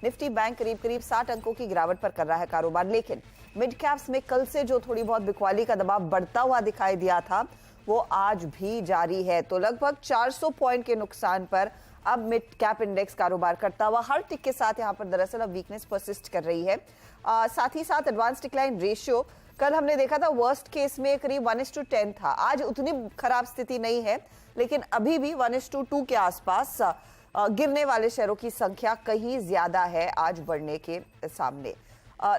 Nifty bank करीब करीब 60 अंकों की गिरावट पर कर रहा है कारोबार, लेकिन मिड कैप्स में कल से जो थोड़ी बहुत बिकवाली का दबाव बढ़ता हुआ दिखाई दिया था वो आज भी जारी है। तो लगभग 400 पॉइंट के नुकसान पर अब मिड कैप इंडेक्स कारोबार करता हुआ हर टिक के साथ यहां पर दरअसल अब वीकनेस परसिस्ट कर रही है। साथ ही साथ एडवांस डिक्लाइन रेशियो कल हमने देखा था वर्स्ट केस में करीब 1:10 था। आज उतनी खराब स्थिति नहीं है, लेकिन अभी भी 1:2 के आसपास गिरने वाले शेयरों की संख्या कहीं ज्यादा है आज बढ़ने के सामने।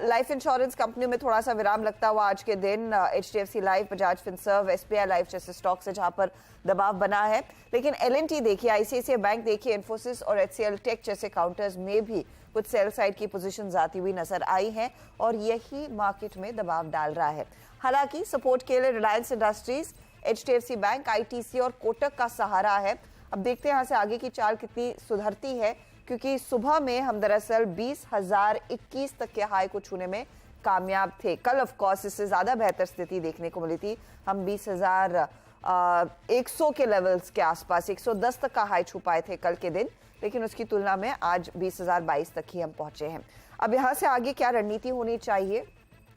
लाइफ इंश्योरेंस कंपनियों में थोड़ा सा विराम लगता हुआ आज के दिन HDFC life, Bajaj Finserv, SBI life जैसे स्टॉक्स है जहां पर दबाव बना है, लेकिन L&T देखिए, ICICI बैंक देखिए, इन्फोसिस और HCL टेक जैसे काउंटर्स में भी कुछ सेल साइड की पोजीशंस आती हुई नजर आई हैं और यही मार्केट में दबाव डाल रहा है। हालांकि सपोर्ट के लिए Reliance industries, HDFC bank, ITC और कोटक का सहारा है। अब देखते हैं यहां से आगे की चाल कितनी सुधरती है, क्योंकि सुबह में हम दरअसल 20,021 तक के हाई को छूने में कामयाब थे। कल ऑफ कोर्स इससे ज्यादा बेहतर स्थिति देखने को मिली थी। हम 20,100 के लेवल्स के आसपास 110 तक का हाई छू पाए थे कल के दिन, लेकिन उसकी तुलना में आज 20,022 तक ही हम पहुंचे हैं। अब यहां से आगे क्या रणनीति होनी चाहिए?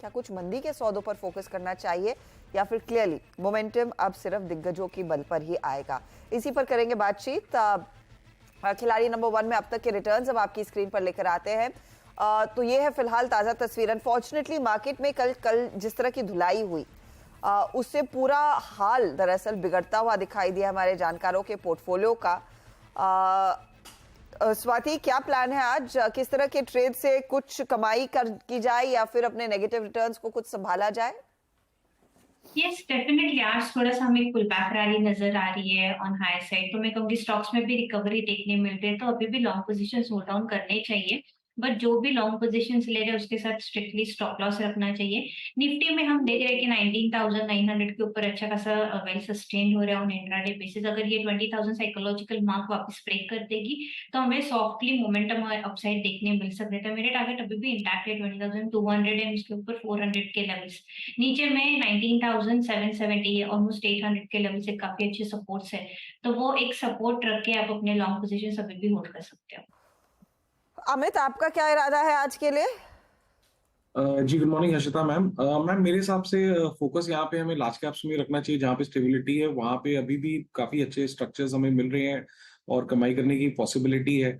क्या कुछ मंदी के सौदों पर फोकस करना चाहिए या फिर क्लियरली मोमेंटम अब सिर्फ दिग्गजों की बल पर ही आएगा? इसी पर करेंगे बातचीत। खिलाड़ी नंबर 1 में अब तक के रिटर्न्स अब आपकी स्क्रीन पर लेकर आते हैं। तो ये है फिलहाल ताजा तस्वीर। अनफॉर्चुनेटली मार्केट में कल जिस तरह की धुलाई हुई उससे पूरा हाल दरअसल बिगड़ता हुआ दिखाई दिया हमारे जानकारों के पोर्टफोलियो का। स्वाति, क्या प्लान है आज? किस तरह के ट्रेड से कुछ कमाई की जाए या फिर अपने नेगेटिव रिटर्न्स को कुछ संभाला जाए? यस, डेफिनेटली आज थोड़ा सा हमें पुल बैक रैली नजर आ रही है ऑन हाई साइड। तो मैं कहूंगी स्टॉक्स में भी रिकवरी देखने मिल रही है, तो अभी भी लॉन्ग पोजीशंस होल्ड डाउन करने चाहिए। बट जो भी लॉन्ग पोजीशंस ले रहे हैं उसके साथ स्ट्रिक्टली स्टॉप लॉस रखना चाहिए। निफ्टी में हम देख रहे हैं कि 19,900 के ऊपर अच्छा खासा वेल सस्टेन हो रहा है ऑन इंट्राडे बेसिस। अगर ये 20,000 साइकोलॉजिकल मार्क वापस ब्रेक कर देगी तो हमें सॉफ्टली मोमेंटम और अपसाइड देखने मिल सकते हैं। तो मेरे टारगेट अभी भी इंटैक्ट है 20,200 एंड उसके ऊपर 400 के लेवल्स। नीचे में 19,770 ऑलमोस्ट 800 के लेवल से काफी अच्छे सपोर्ट्स है, तो वो एक सपोर्ट रख के आप अपने लॉन्ग पोजीशन अभी भी होल्ड कर सकते हो। अमित, आपका क्या इरादा है आज के लिए? जी good morning Harshita ma'am. Ma'am मेरे हिसाब से फोकस यहाँ पे हमें लार्ज कैप्स में रखना चाहिए जहाँ पे स्टेबिलिटी है, वहाँ पे अभी भी काफी अच्छे स्ट्रक्चर्स हमें मिल रहे हैं और कमाई करने की पॉसिबिलिटी है।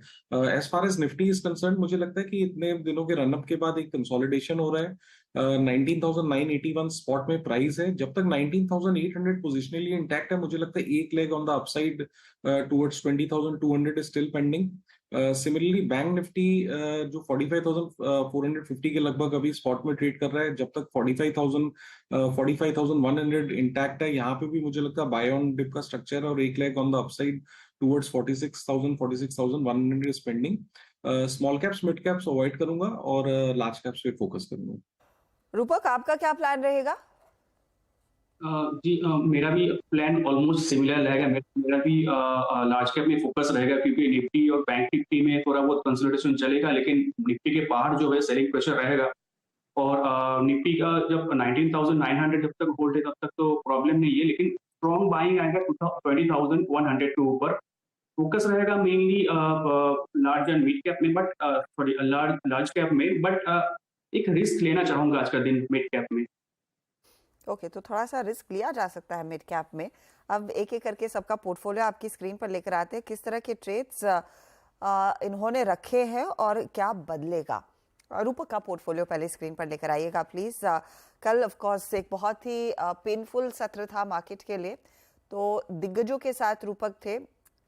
As far as Nifty is concern, मुझे लगता है कि इतने दिनों के रनअप के बाद एक कंसोलिडेशन हो रहा है। 19,981 स्पॉट में प्राइस है। जब तक 19,800 पोजिशनली इंटैक्ट है, मुझे लगता है एक leg on the upside towards 20,200 is still pending. Similarly bank Nifty जो 45,450 के लगभग अभी स्पॉट में ट्रेड कर रहा है, जब तक 45,100 इंटैक्ट है, यहाँ पे भी मुझे लगता है बाय ऑन डिप का स्ट्रक्चर है और एक leg on the upside towards 46,100 pending. Small caps mid caps avoid करूंगा और लार्ज कैप्स पे फोकस करूंगा। रूपक, आपका क्या प्लान रहेगा? जी मेरा भी प्लान ऑलमोस्ट सिमिलर रहेगा। मेरा भी लार्ज कैप में फोकस रहेगा, क्योंकि निफ्टी और बैंक निफ्टी में थोड़ा बहुत कंसोलिडेशन चलेगा, लेकिन निफ्टी के बाहर जो है सेलिंग प्रेशर रहेगा। और निफ्टी का जब 19,900 जब तक होल्ड है तब तक तो प्रॉब्लम नहीं है, लेकिन स्ट्रॉन्ग बाइंग आएगा 20,100 के ऊपर। फोकस रहेगा mainly large and mid cap में, बट सॉरी लार्ज कैप में, बट एक रिस्क लेना चाहूंगा आज का दिन मिड कैप में। ओके, तो थोड़ा सा रिस्क लिया जा सकता है मिड कैप में। अब एक एक करके सबका पोर्टफोलियो आपकी स्क्रीन पर लेकर आते हैं। किस तरह के ट्रेड्स इन्होंने रखे हैं और क्या बदलेगा? रूपक का पोर्टफोलियो पहले स्क्रीन पर लेकर आइएगा प्लीज। कल ऑफ कोर्स एक बहुत ही पेनफुल सत्र था मार्केट के लिए। तो दिग्गजों के साथ रूपक थे,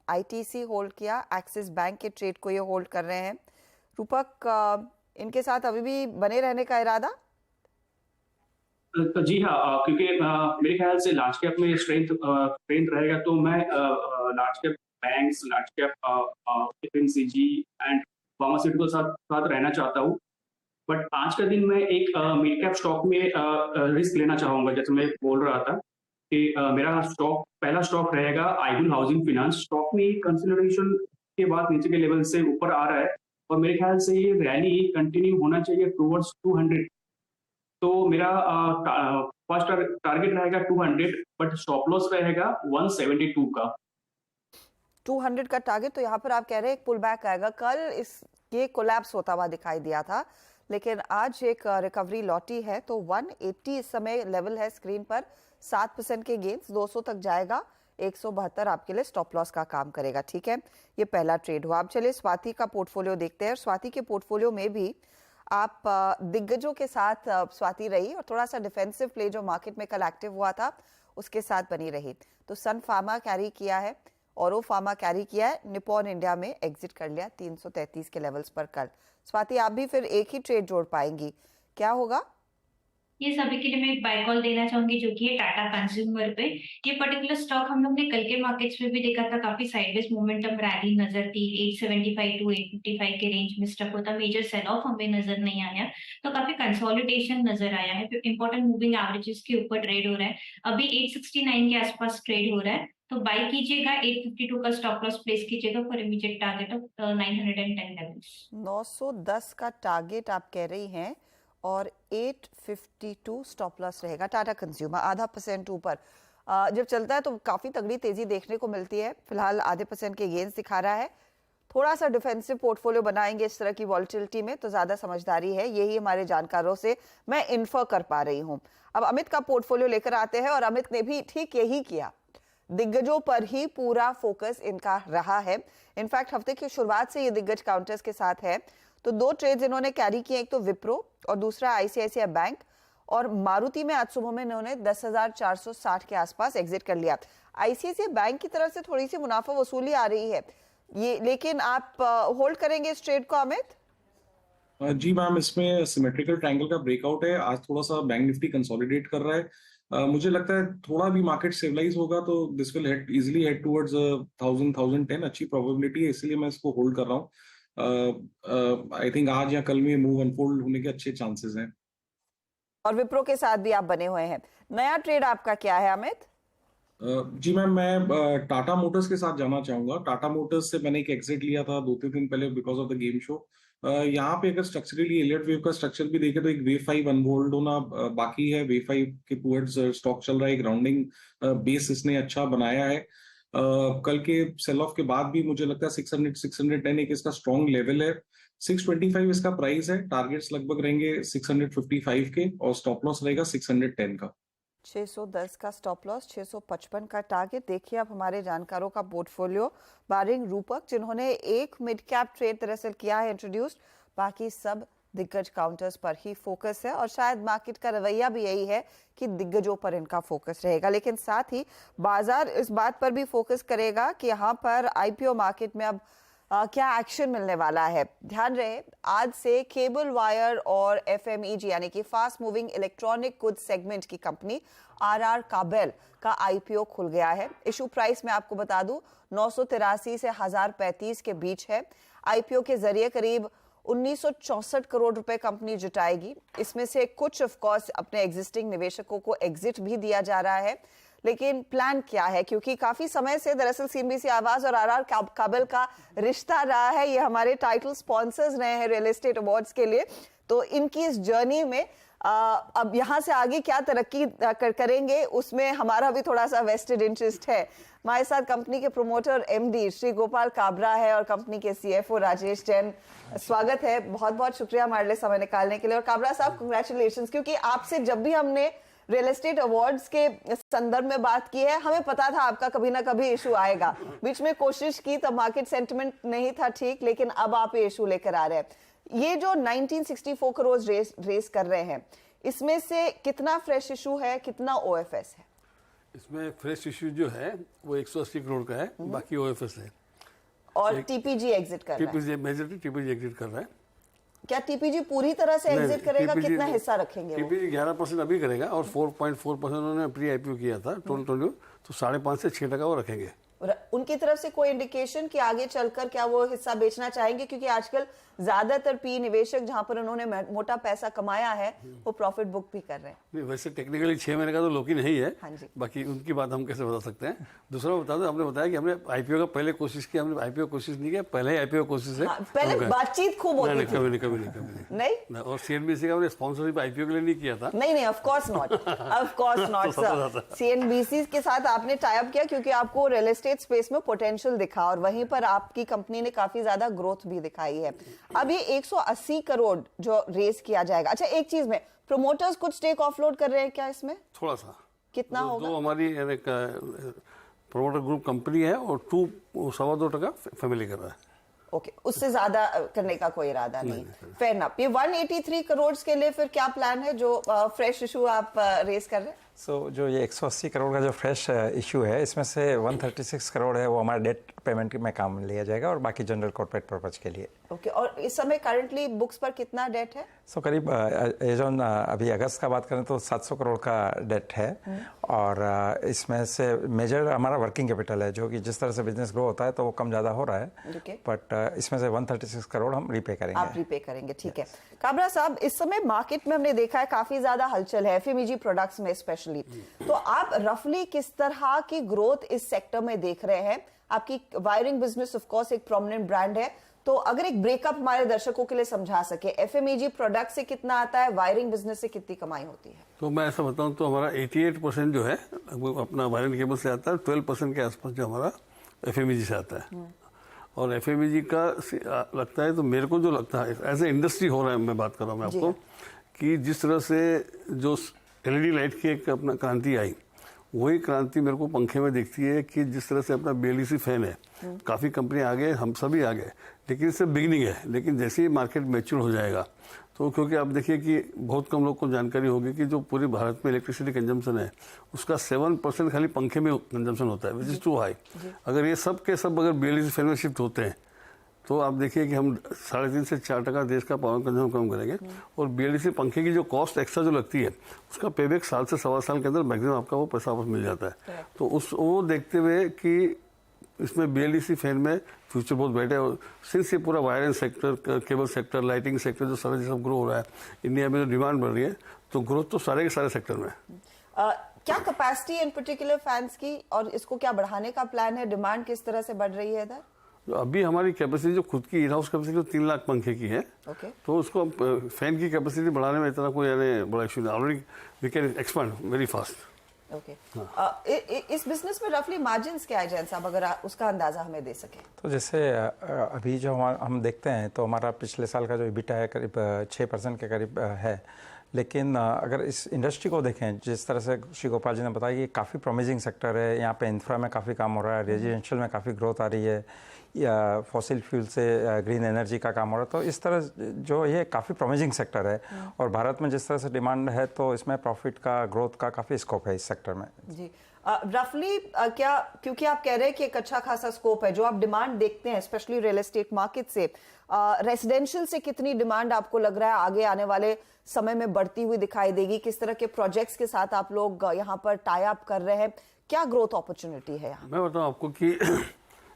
ITC होल्ड किया, एक्सिस बैंक के ट्रेड को ये होल्ड कर रहे हैं। रूपक, इनके साथ अभी भी बने रहने का इरादा? जी हाँ, क्योंकि मेरे ख्याल से लार्ज कैप में स्ट्रेंथ रहेगा, तो मैं large cap banks, large cap FMCG and pharmaceutical साथ रहना चाहता हूँ। बट आज का दिन मैं एक मिड कैप स्टॉक में रिस्क लेना चाहूंगा। जैसे मैं बोल रहा था कि मेरा पहला स्टॉक रहेगा आइबुल हाउसिंग फाइनेंस। स्टॉक में कंसोलिडेशन के बाद नीचे के लेवल से ऊपर आ रहा है और मेरे ख्याल से ये रैली कंटिन्यू होना चाहिए टुवर्ड्स 200। तो मेरा फर्स्ट टारगेट रहेगा 200, बट स्टॉप लॉस रहेगा 172 का। 200 का टारगेट, तो यहाँ पर आप कह रहे हैं एक पुल बैक आएगा। कल इस ये कोलैप्स होता हुआ दिखाई दिया था, लेकिन आज एक रिकवरी लौटी है। तो 180 इस समय लेवल है स्क्रीन पर, 7% के गेन्स, 200 तक जाएगा, 172 आपके लिए स्टॉप लॉस का काम करेगा। ठीक है, ये पहला ट्रेड हुआ। अब चलिए स्वाति का पोर्टफोलियो देखते हैं। स्वाति के पोर्टफोलियो में भी आप दिग्गजों के साथ स्वाति रही और थोड़ा सा डिफेंसिव प्ले जो मार्केट में कल एक्टिव हुआ था उसके साथ बनी रही। तो सन फार्मा कैरी किया है, औरो फार्मा कैरी किया है, निपॉन इंडिया में एग्जिट कर लिया 333 के लेवल्स पर कल। स्वाति आप भी फिर एक ही ट्रेड जोड़ पाएंगी, क्या होगा? ये सभी के लिए मैं एक बाय कॉल देना चाहूंगी जो कि है टाटा कंज्यूमर पे। ये पर्टिकुलर स्टॉक हम लोग ने कल के मार्केट्स में भी देखा था, काफी साइडवेज मोमेंटम रैली नजर थी, 875 टू 855 के रेंज में स्टक होता, मेजर सेल ऑफ हमें नजर नहीं आया, तो काफी कंसोलिडेशन नजर आया है। इंपॉर्टेंट मूविंग एवरेजेस के ऊपर ट्रेड हो रहा है, अभी 869 के आसपास ट्रेड हो रहा है, तो बाय कीजिएगा। 852 का स्टॉप लॉस प्लेस कीजिएगा for immediate target of 910 levels. 910 का टारगेट आप कह रही हैं और 852 स्टॉप लॉस रहेगा। टाटा कंज्यूमर आधा % ऊपर जब चलता है तो काफी तगड़ी तेजी देखने को मिलती है। फिलहाल आधे % के गेंस दिखा रहा है। थोड़ा सा डिफेंसिव पोर्टफोलियो बनाएंगे इस तरह की वॉलेटिलिटी में तो ज्यादा समझदारी है, यही हमारे जानकारों से मैं इन्फर कर पा रही हूं। अब अमित का पोर्टफोलियो लेकर आते हैं और अमित ने भी ठीक यही किया, दिग्गजों पर ही पूरा फोकस इनका रहा है। इनफैक्ट हफ्ते की शुरुआत से ये दिग्गज काउंटर्स के साथ है। तो 2 ट्रेड्स इन्होंने कैरी किए, एक तो विप्रो और दूसरा आईसीआईसीआई बैंक, और मारुति में आज सुबह में इन्होंने 10,460 के आसपास एग्जिट कर लिया। आईसीआईसीआई बैंक की तरफ से थोड़ी सी मुनाफा वसूली आ रही है ये, लेकिन आप होल्ड करेंगे इस ट्रेड को अमित? जी मैम, इसमें सिमेट्रिकल ट्रायंगल का ब्रेकआउट है। आज थोड़ा सा बैंक निफ्टी कंसोलिडेट कर रहा है। मुझे लगता है थोड़ा भी मार्केट स्टेबलाइज होगा तो this will easily head towards 1000-1010, अच्छी प्रोबेबिलिटी है, इसलिए मैं इसको होल्ड कर रहा हूँ। आई थिंक आज या कल में मूव अनफोल्ड होने के अच्छे चांसेस हैं। और विप्रो के साथ भी आप बने हुए हैं। नया ट्रेड आपका क्या है अमित? जी मैम, मैं टाटा मोटर्स के साथ जाना चाहूंगा। टाटा मोटर्स से मैंने एक एग्जिट लिया था 2-3 दिन पहले because of the game show. यहाँ पे अगर स्ट्रक्चरली एलियट वेव का स्ट्रक्चर भी देखे तो एक वेव 5 अनहोल्ड होना बाकी है। वेव 5 के टुवर्ड्स स्टॉक चल रहा है, ग्राउंडिंग बेस इसने अच्छा बनाया है। कल के सेल ऑफ के बाद भी मुझे लगता है 600-610 एक इसका स्ट्रॉन्ग लेवल है। 625 इसका प्राइस है, टारगेट्स लगभग रहेंगे 655 के और स्टॉप लॉस रहेगा 610 का। 610 का स्टॉप लॉस, 655 का टारगेट। देखिए अब हमारे जानकारों का पोर्टफोलियो, बारिंग रूपक जिन्होंने एक मिड कैप ट्रेड दरअसल किया है इंट्रोड्यूस, बाकी सब दिग्गज काउंटर्स पर ही फोकस है और शायद मार्केट का रवैया भी यही है कि दिग्गजों पर इनका फोकस रहेगा। लेकिन साथ ही बाजार इस बात पर भी फोकस करेगा कि यहाँ पर आईपीओ मार्केट में अब क्या एक्शन मिलने वाला है। ध्यान रहे आज से केबल वायर और एफएमईजी यानी कि fast moving electronic goods segment की कंपनी आरआर काबेल का आईपीओ खुल गया है। इशू प्राइस में आपको बता दूं 983 से 1035 के बीच है। आईपीओ के जरिए करीब 1964 करोड़ रुपए कंपनी जुटाएगी। इसमें से कुछ ऑफ कोर्स अपने एग्जिस्टिंग निवेशकों को एग्जिट भी दिया जा रहा है, लेकिन प्लान क्या है, क्योंकि काफी समय से दरअसल सीएनबीसी आवाज और आरआर काबेल का रिश्ता रहा है। ये हमारे टाइटल स्पॉन्सर्स रहे हैं रियल एस्टेट अवार्ड्स के लिए। तो इनकी इस जर्नी में अब यहाँ से आगे क्या तरक्की करेंगे उसमें हमारा भी थोड़ा सा वेस्टेड इंटरेस्ट है। हमारे साथ कंपनी के प्रोमोटर एमडी श्री गोपाल काबरा है और कंपनी के सीएफओ राजेश जैन। स्वागत है, बहुत बहुत शुक्रिया हमारे लिए समय निकालने के लिए। और काबरा साहब कंग्रेचुलेशंस, क्योंकि आपसे जब भी हमने रियल एस्टेट अवार्ड्स के संदर्भ में बात की है हमें पता था आपका कभी ना कभी इशू आएगा। बीच में कोशिश की तब मार्केट सेंटिमेंट नहीं था ठीक, लेकिन अब आप ये इशू लेकर आ रहे हैं। ये जो 1964 करोड़ रेस कर रहे हैं, इसमें से कितना फ्रेश इशू है, कितना ओएफएस है? इसमें फ्रेश इशू जो है वो 180 करोड़ का है, बाकी ओएफएस है। और टीपीजी एग्जिट कर रहा है। मेजरली टीपीजी एग्जिट कर रहा है। क्या टीपीजी पूरी तरह से एग्जिट करेगा? कितना हिस्सा रखेंगे? टीपीजी 11% अभी करेगा और 4.4% उन्होंने प्री आईपीओ किया था टोटल, तो 5.5 से 6% वो रखेंगे। उनकी तरफ से कोई इंडिकेशन कि आगे चलकर क्या वो हिस्सा बेचना चाहेंगे? क्योंकि आजकल ज्यादातर पी निवेशक जहां पर उन्होंने मोटा पैसा कमाया है वो प्रॉफिट बुक भी कर रहे हैं। नहीं, वैसे टेक्निकली 6 महीने का तो लोकी नहीं है। हाँ जी। बाकी उनकी बात हम कैसे बता सकते हैं। दूसरा बता दो, हमने बताया कि हमने आईपीओ का पहले कोशिश की, हमने आईपीओ कोशिश नहीं किया, पहले ही आईपीओ कोशिश है। पहले बातचीत खूब होती थी। कभी नहीं। और सीएनबीसी का हमने स्पॉन्सरशिप आईपीओ के लिए नहीं किया था। नहीं, of course not sir. CNBC के साथ आपने टाई अप किया क्योंकि आपको रियल एस्टेट एस्टेट स्पेस में पोटेंशियल दिखा और वहीं पर आपकी कंपनी ने काफी ज्यादा ग्रोथ भी दिखाई है। अब ये 180 करोड़ जो रेस किया जाएगा, अच्छा एक चीज में प्रोमोटर्स कुछ स्टेक ऑफलोड कर रहे हैं क्या इसमें? थोड़ा सा कितना होगा? जो हमारी प्रोमोटर ग्रुप कंपनी है और 2.25% फैमिली कर रहा है। ओके, उससे ज्यादा करने का कोई इरादा नहीं। Fair enough. ये 183 करोड़ के लिए फिर क्या प्लान है जो फ्रेश इशू आप रेस कर रहे हैं? जो ये 180 करोड़ का जो फ्रेश इशू है, इसमें से 136 करोड़ है वो हमारा डेट पेमेंट में काम लिया जाएगा और बाकी जनरल कॉर्पोरेट पर्पज के लिए। ओके, और इस समय करंटली बुक्स पर कितना डेट है? करीब एजॉन अभी अगस्त का बात करें तो 700 करोड़ का डेट है और इसमें से मेजर हमारा वर्किंग कैपिटल है, जो कि जिस तरह से बिजनेस ग्रो होता है तो वो कम ज़्यादा हो रहा है, बट इसमें से 136 करोड़ हम रीपे करेंगे। आप रीपे करेंगे, ठीक है। काबरा साहब, इस समय मार्केट में हमने देखा है काफी ज्यादा हलचल है एफएमईजी प्रोडक्ट्स में स्पेशली, तो आप रफली किस तरह की ग्रोथ इस सेक्टर में देख रहे हैं? आपकी वायरिंग बिजनेस ऑफ कोर्स एक प्रोमिनेंट ब्रांड है, तो अगर एक ब्रेकअप हमारे दर्शकों के लिए समझा सके, एफएमईजी प्रोडक्ट से कितना आता है, वायरिंग बिजनेस से कितनी कमाई होती है? तो मैं ऐसा बताऊं तो हमारा 88% जो है वो अपना वायरिंग केबल से आता है, 12% के आसपास जो हमारा एफएमईजी से आता है। और एफएमईजी का लगता है तो मेरे को जो लगता है एज ए इंडस्ट्री हो रहा है, मैं बात कर रहा हूँ मैं आपको, कि जिस तरह से जो एलईडी लाइट की एक अपना क्रांति आई, वही क्रांति मेरे को पंखे में दिखती है कि जिस तरह से अपना BLDC फैन है, काफ़ी कंपनी आ गए, हम सभी आ गए, लेकिन इससे बिगनिंग है। लेकिन जैसे ही मार्केट मैच्योर हो जाएगा तो क्योंकि आप देखिए कि बहुत कम लोग को जानकारी होगी कि जो पूरे भारत में इलेक्ट्रिसिटी कंजम्पशन है उसका 7% खाली पंखे में कंजम्पशन होता है, विच इज़ टू हाई। अगर ये सब के सब अगर BLDC फैन में शिफ्ट होते हैं तो आप देखिए कि हम 3.5 से 4% देश का पावर कंज्यूम कम करेंगे। और BLDC पंखे की जो कॉस्ट एक्स्ट्रा जो लगती है उसका पेबैक 1 से सवा साल के अंदर मैक्सिमम आपका वो पैसा वापस मिल जाता है। तो वो देखते हुए कि इसमें BLDC फैन में फ्यूचर बहुत बेटर है। और सिंस ये पूरा wire and sector, cable sector, lighting sector जो सारा सब ग्रो हो रहा है, इंडिया में जो डिमांड बढ़ रही है, तो ग्रोथ तो सारे के सारे सेक्टर में। क्या कैपेसिटी इन पर्टिकुलर फैंस की, और इसको क्या बढ़ाने का प्लान है? डिमांड किस तरह से बढ़ रही है इधर? अभी हमारी कैपेसिटी जो खुद की इन हाउस कैपेसिटी 3 लाख पंखे की है, तो उसको फैन की कैपेसिटी बढ़ाने में इतना कोई यानी बड़ा इशू नहीं। Already we can expand very fast. इस बिजनेस में रफली मार्जिन्स क्या है जैन साहब, अगर उसका अंदाजा हमें दे सके? तो जैसे अभी जो हम देखते हैं तो हमारा पिछले साल का जो EBITDA है करीब 6% के करीब है, लेकिन अगर इस इंडस्ट्री को देखें, जिस तरह से श्री गोपाल जी ने बताया कि काफ़ी प्रोमिजिंग सेक्टर है, यहाँ पे इंफ्रा में काफ़ी काम हो रहा है, रेजिडेंशियल में काफ़ी ग्रोथ आ रही है, या फॉसिल फ्यूल से ग्रीन एनर्जी का काम हो रहा है, तो इस तरह जो ये काफ़ी प्रोमिजिंग सेक्टर है और भारत में जिस तरह से डिमांड है तो इसमें प्रॉफिट का, ग्रोथ का काफ़ी स्कोप है इस सेक्टर में। जी रफली क्या, क्योंकि आप कह रहे हैं कि एक अच्छा खासा स्कोप है, जो आप डिमांड देखते हैं स्पेशली रियल एस्टेट मार्केट से, रेसिडेंशियल से कितनी डिमांड आपको लग रहा है आगे आने वाले समय में बढ़ती हुई दिखाई देगी? किस तरह के प्रोजेक्ट्स के साथ आप लोग यहाँ पर टाई अप कर रहे हैं? क्या ग्रोथ अपॉर्चुनिटी है यहाँ? मैं बताऊँ आपको कि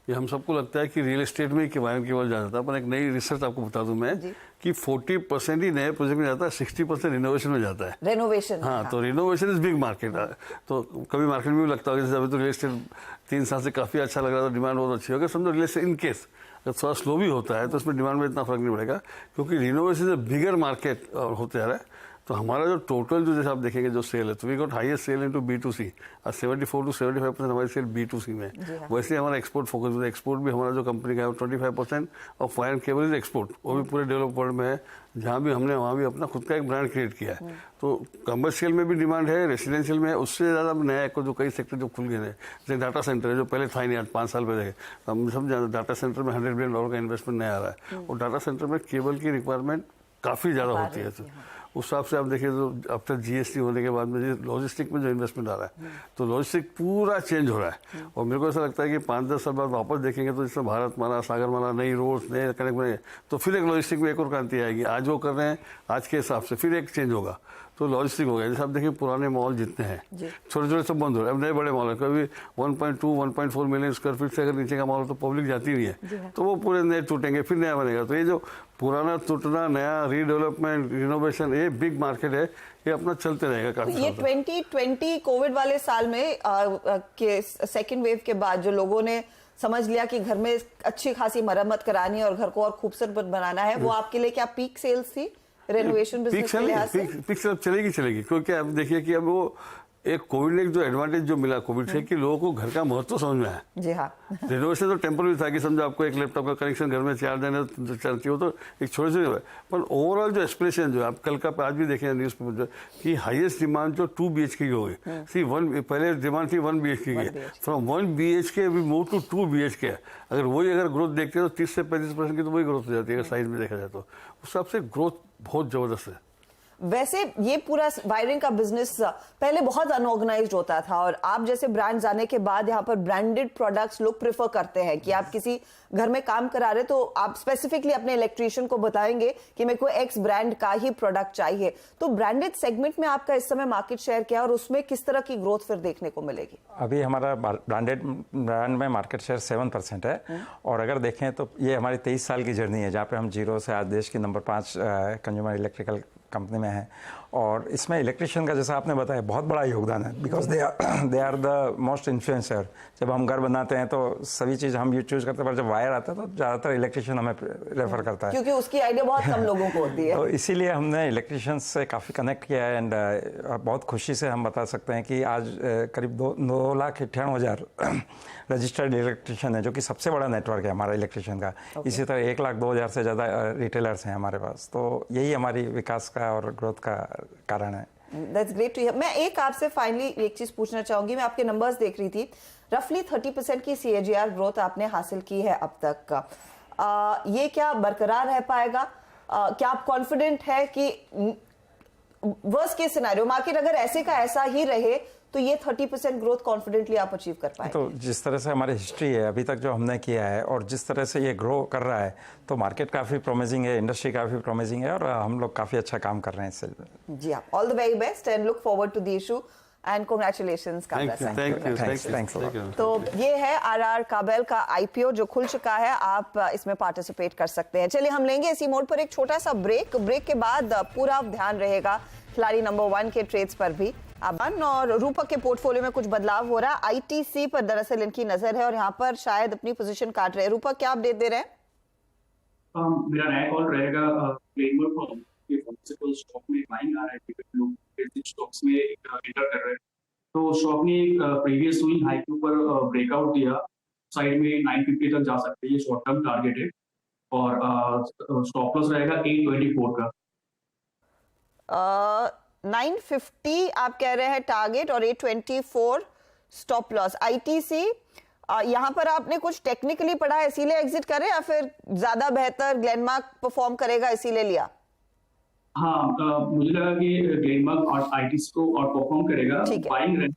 ये हम सबको लगता है कि रियल एस्टेट में वायर केवल जाता था, पर एक नई रिसर्च आपको बता दूं मैं कि 40% ही नए प्रोजेक्ट में जाता है, 60% रिनोवेशन में जाता है। रेनोवेशन, हाँ, तो रिनोवेशन इज बिग मार्केट। तो कभी मार्केट में भी लगता है जैसे अभी तो रियल एस्टेट 3 साल से काफ़ी अच्छा लग रहा था, डिमांड बहुत अच्छी होगी। समझो रियल एस्टेट इन केस अगर थोड़ा स्लो भी होता है तो उसमें डिमांड में इतना फर्क नहीं पड़ेगा, क्योंकि रिनोवेशन इज बिगर मार्केट होते जा रहा है। तो हमारा जो टोटल जो जैसे आप देखेंगे जो सेल है, तो we got highest sale into B2C, और 74 to 75% हमारी सेल B2C में। वैसे हमारा एक्सपोर्ट फोकस है, एक्सपोर्ट भी हमारा जो कंपनी का है 25% of wire cable is export, वो भी पूरे डेवलप वर्ल्ड में है। जहाँ भी हमने वहाँ भी अपना खुद का एक ब्रांड क्रिएट किया है। तो कमर्शियल में भी डिमांड है, रेसिडेंशियल में, उससे ज़्यादा नया को जो कई सेक्टर जो खुल गए हैं, जैसे डाटा सेंटर है जो पहले था ही नहीं, 5 साल पहले हम सब डाटा सेंटर में $100 बिलियन का इन्वेस्टमेंट नया आ रहा है। और डाटा सेंटर में केबल की रिक्वायरमेंट काफ़ी ज़्यादा होती है। उस हिसाब से आप देखिए तो अब तक GST होने के बाद में लॉजिस्टिक में जो इन्वेस्टमेंट आ रहा है, तो लॉजिस्टिक पूरा चेंज हो रहा है। और मेरे को ऐसा लगता है कि 5-10 साल बाद वापस देखेंगे तो जैसे भारतमाला, सागरमाला, नई रोड्स, नए कनेक्ट बने, तो फिर एक लॉजिस्टिक में एक और क्रांति आएगी। आज वो कर रहे हैं, आज के हिसाब से फिर एक चेंज होगा, तो लॉजिस्टिक हो गया। जैसे आप देखिए पुराने मॉल जितने हैं छोटे छोटे सब बंद हो रहे हैं, अब नए बड़े मॉल है। कभी 1.2-1.4 मिलियन स्क्वायर फीट से अगर नीचे का मॉल हो तो पब्लिक जाती नहीं है, तो वो पूरे नए टूटेंगे, फिर नया बनेगा। तो ये जो पुराना टूटना, नया रीडेवलपमेंट, रिनोवेशन, ये बिग मार्केट है, ये अपना चलते रहेगा काफी। ये 2020 कोविड वाले साल में के सेकेंड वेव के बाद जो लोगों ने समझ लिया कि घर में अच्छी खासी मरम्मत करानी है और घर को और खूबसूरत बनाना है, वो आपके लिए क्या पीक सेल्स थी रेनोवेशन बिजनेस के लिहाज से? पीक सेल चलेगी, क्योंकि आप देखिए कि अब वो एक कोविड ने जो एडवांटेज जो मिला कोविड से कि लोगों को घर का महत्व समझ में आया। जी हाँ। रिनोवेशन तो टेम्पररी था कि समझो आपको एक लैपटॉप का कनेक्शन घर में 4 दिन चलती हो तो एक छोटे से, पर ओवरऑल जो एक्सप्रेशन जो आप कल का आज भी देखें न्यूज पेपर कि हाईएस्ट डिमांड जो 2 BHK की हो गई। सी पहले डिमांड थी 1 BHK की, from 1 BHK we move to 2 BHK। अगर वही अगर ग्रोथ देखते हैं तो 30 से 35% की तो वही ग्रोथ हो जाती है अगर साइज में देखा जाए तो उस हिसाब से ग्रोथ बहुत जबरदस्त है। वैसे ये पूरा वायरिंग का बिजनेस पहले बहुत अनऑर्गेनाइज्ड होता था और आप जैसे ब्रांड्स आने के बाद यहाँ पर ब्रांडेड प्रोडक्ट्स लोग प्रेफर करते हैं कि आप किसी घर में काम करा रहे तो आप स्पेसिफिकली अपने इलेक्ट्रिशियन को बताएंगे कि मेरे को एक्स ब्रांड का ही प्रोडक्ट चाहिए। तो ब्रांडेड सेगमेंट में आपका इस समय मार्केट शेयर क्या है और उसमें किस तरह की ग्रोथ फिर देखने को मिलेगी? अभी हमारा ब्रांडेड ब्रांड में मार्केट शेयर 7% है और अगर देखें तो ये हमारी 23 साल की जर्नी है जहाँ पे हम 0 से आज देश की नंबर 5 कंज्यूमर इलेक्ट्रिकल कंपनी में है। और इसमें इलेक्ट्रिशियन का जैसा आपने बताया बहुत बड़ा योगदान है because they are the most influencer. जब हम घर बनाते हैं तो सभी चीज़ हम यूज करते हैं पर जब वायर आता है तो ज़्यादातर इलेक्ट्रिशियन हमें रेफर करता है क्योंकि उसकी आइडिया बहुत कम लोगों को होती है। तो इसीलिए हमने इलेक्ट्रिशियन से काफ़ी कनेक्ट किया है एंड बहुत खुशी से हम बता सकते हैं कि आज करीब 2,98,000 रजिस्टर्ड इलेक्ट्रिशियन है जो कि सबसे बड़ा नेटवर्क है हमारा इलेक्ट्रिशियन का। इसी तरह 1,02,000 से ज़्यादा रिटेलर्स हैं हमारे पास। तो यही हमारी विकास का और ग्रोथ का कारण है। That's great to hear. मैं एक आपसे फाइनली एक चीज पूछना चाहूंगी। मैं आपके नंबर्स देख रही थी, रफली 30% की CAGR ग्रोथ आपने हासिल की है अब तक का। ये क्या बरकरार रह पाएगा? क्या आप कॉन्फिडेंट है कि वर्स्ट केस सिनेरियो मार्केट अगर ऐसे का ऐसा ही रहे तो ये 30% ग्रोथ कॉन्फिडेंटली आप अचीव कर पाएंगे? तो जिस तरह से हमारी हिस्ट्री है अभी तक जो हमने किया है और जिस तरह से ये ग्रो कर रहा है तो मार्केट काफ़ी प्रोमिजिंग है, इंडस्ट्री काफ़ी प्रोमिजिंग है और हम लोग काफ़ी अच्छा काम कर रहे हैं इससे। जी हाँ, all the very best and look forward to the issue and congratulations Kabel. Thank you. तो ये है RR काबेल का IPO जो खुल चुका है, आप इसमें पार्टिसिपेट कर सकते हैं। चलिए हम लेंगे इसी मोड पर एक छोटा सा ब्रेक के बाद पूरा ध्यान रहेगा खिलाड़ी नंबर 1 के ट्रेड्स पर भी। अबन और रूपक के पोर्टफोलियो में कुछ बदलाव हो रहा है। ITC पर दरअसल इनकी नजर है और यहाँ पर शायद अपनी पोजीशन काट रहे हैं। रूपक क्या अपडेट दे रहे हैं? मेरा नया कॉल रहेगा स्टॉक में बाइंग आ रहा है, लोग स्टॉक्स में एंटर कर रहे हैं। तो स्टॉक ने प्रीवियस स्विंग हाई के ऊपर ब्रेकआउट दिया, साइड में 950 तक जा सकते हैं, ये शॉर्ट टर्म टारगेट है और स्टॉप लॉस रहेगा 824 का। 950 आप कह रहे हैं टारगेट और 824 स्टॉप लॉस। ITC यहाँ पर आपने कुछ टेक्निकली पढ़ा है इसीलिए एग्जिट करे या फिर ज्यादा बेहतर ग्लेनमार्क परफॉर्म करेगा इसीलिए लिया? हाँ, मुझे लगा कि ग्लेनमार्क और ITC को और परफॉर्म करेगा, बाइंग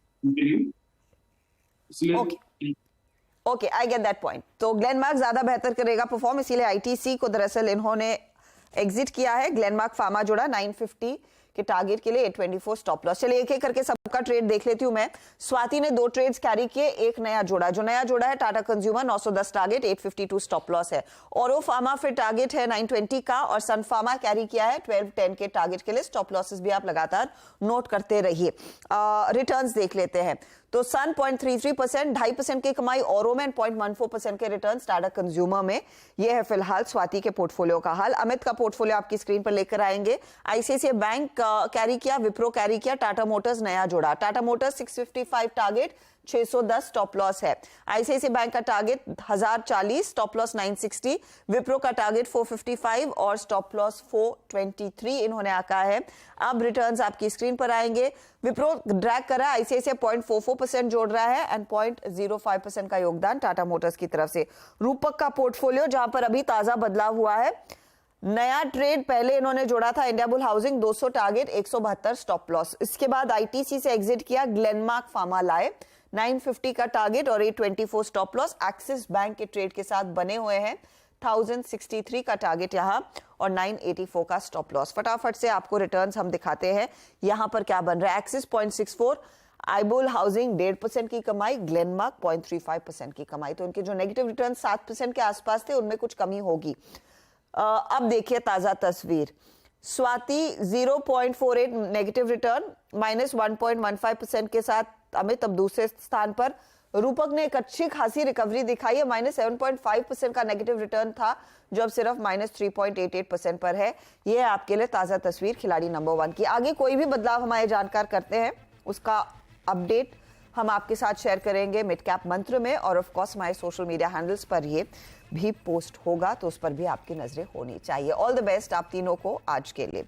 इसलिए okay, I get that point. तो ग्लेनमार्क ज्यादा बेहतर करेगा परफॉर्म, इसीलिए ITC को दरअसल इन्होंने एग्जिट किया है। ग्लेनमार्क फार्मा जोड़ा 950 के टारगेट के लिए 824 स्टॉप लॉस। चलिए एक एक करके सबका ट्रेड देख लेती हूं मैं। स्वाति ने 2 ट्रेड्स कैरी किए, एक नया जोड़ा। जो नया जोड़ा है Tata consumer 910 target 852 stop loss है। औरो फार्मा फिर टारगेट है 920 का और सन फार्मा कैरी किया है 1210 के टारगेट के लिए। स्टॉप लॉसेस भी आप लगातार नोट करते रहिए। रिटर्न्स देख लेते हैं तो सन 0.33%, 2.5% की कमाई औरों में, 0.14% के रिटर्न टाटा कंज्यूमर में। यह है फिलहाल स्वाति के पोर्टफोलियो का हाल। अमित का पोर्टफोलियो आपकी स्क्रीन पर लेकर आएंगे। ICICI बैंक कैरी किया, विप्रो कैरी किया, टाटा मोटर्स नया जोड़ा। Tata Motors 655 target 610 stop loss है। ICICI बैंक का टारगेट 1040, स्टॉप लॉस 960। विप्रो का टारगेट 455 और स्टॉप लॉस 423 इन्होंने आका है। अब रिटर्न्स आपकी स्क्रीन पर आएंगे। विप्रो ड्रैग कर रहा है, ICICI 0.44% जोड़ रहा है एंड 0.05% का योगदान टाटा मोटर्स की तरफ से। रूपक का पोर्टफोलियो जहां पर अभी ताजा बदलाव हुआ है, नया ट्रेड पहले इन्होंने जोड़ा था Indiabulls housing 200 target 172 stop loss. इसके बाद ITC से एग्जिट किया, ग्लेनमार्क फार्मा लाए 950 का टारगेट और 824 स्टॉप लॉस। एक्सिस बैंक के ट्रेड के साथ बने हुए हैं 1063 का टारगेट यहां और 984 का स्टॉप लॉस। फटाफट से आपको रिटर्न्स हम दिखाते हैं यहां पर क्या बन रहा है। एक्सिस 0.64, आईबुल हाउसिंग 1.5% की कमाई, ग्लेनमार्क 0.35% की कमाई। तो इनके जो नेगेटिव रिटर्न 7% के आसपास थे उनमें कुछ कमी होगी। अब देखिए ताजा तस्वीर। स्वाति 0.48 नेगेटिव रिटर्न, -1.15% के साथ अमित अब दूसरे स्थान पर। रूपक ने एक अच्छी खासी रिकवरी दिखाई है, -7.5% का नेगेटिव रिटर्न था जो अब सिर्फ -3.88% पर है। यह है आपके लिए ताजा तस्वीर खिलाड़ी नंबर 1 की। आगे कोई भी बदलाव हमारे जानकार करते हैं उसका अपडेट हम आपके साथ शेयर करेंगे मिड कैप मंत्र में, और ऑफ कोर्स हमारे सोशल मीडिया हैंडल्स पर ये भी पोस्ट होगा, तो उस पर भी आपकी नजरें होनी चाहिए। ऑल द बेस्ट आप तीनों को आज के लिए।